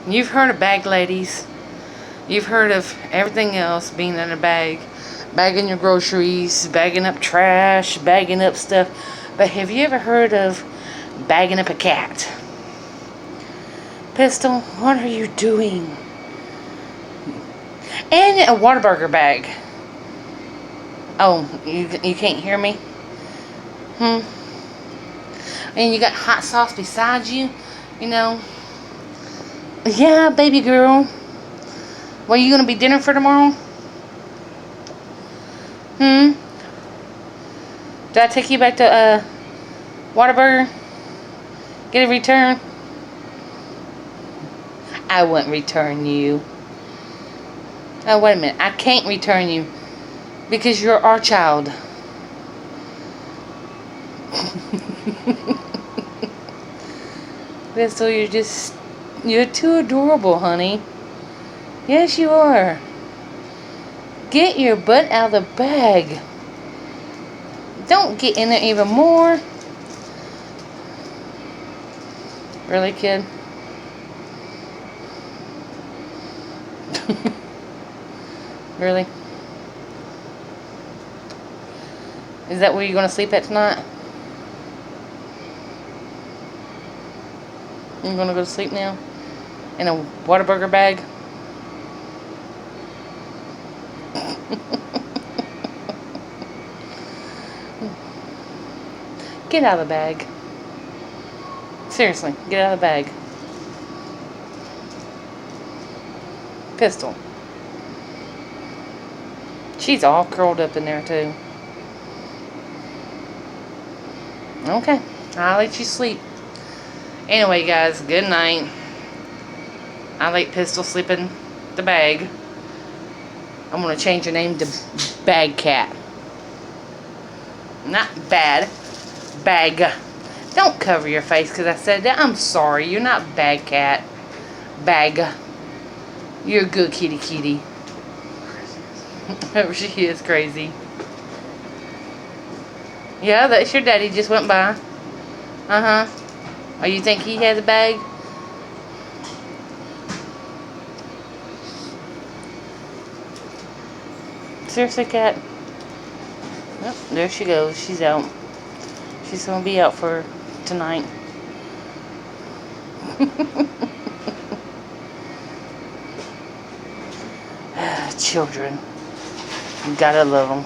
You've heard of bag ladies. You've heard of everything else being in a bag. Bagging your groceries, bagging up trash, bagging up stuff. But have you ever heard of bagging up a cat? Pistol, what are you doing? And a Whataburger bag. Oh, you can't hear me? And you got hot sauce beside you, you know. Yeah, baby girl. What, are you gonna be dinner for tomorrow? Did I take you back to Whataburger? Get a return? I wouldn't return you. Oh, wait a minute. I can't return you because you're our child. Pistol, you're too adorable, honey. Yes, you are. Get your butt out of the bag. Don't get in there even more. Really, kid? Really? Is that where you're going to sleep at tonight? You're going to go to sleep now? In a Whataburger bag? Get out of the bag. Seriously, get out of the bag. Pistol. She's all curled up in there too. Okay, I'll let you sleep. Anyway, guys, good night. I let Pistol sleep in the bag. I'm going to change your name to Bag Cat. Not bad. Bag. Don't cover your face because I said that. I'm sorry. You're not Bag Cat. Bag. You're a good kitty. She is crazy. Yeah, that's your daddy just went by. Uh-huh. Oh, you think he has a bag? Seriously, cat? Yep, there she goes. She's out. She's gonna be out for tonight. Children. You gotta love them.